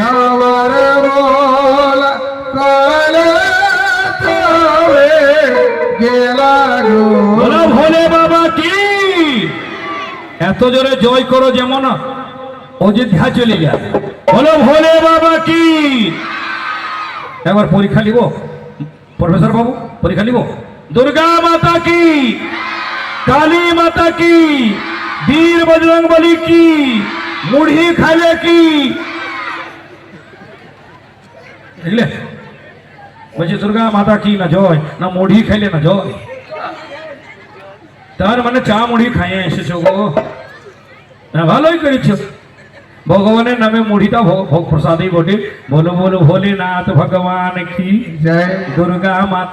আমার বল কালে তবে গেলা গো। বলো ভোলে বাবা কি। এত জোরে জয় করো যেমন অযোধ্যা চলে গেল। বলো ভোলে বাবা কি। একবার পরীক্ষা নিব প্রফেসর বাবু, পরীক্ষা নিব। দুর্গা মাতা কি, কালী মাতা কি, বীর বজরংবলী কি, মুড়ি খাইলে কি। বুঝলে, বলছি দুর্গা মাতা কি না জয়, না মুড়ি খাইলে না জয়। তার মানে চা মুড়ি খাইয়ে এসেছো গো। হ্যাঁ, ভালোই করেছো। ভগবানের নামে মুড়িটা ভোগ প্রসাদই বটে। বলো বলো ভোলেনাথ ভগবান কি জয়। দুর্গা মাতা।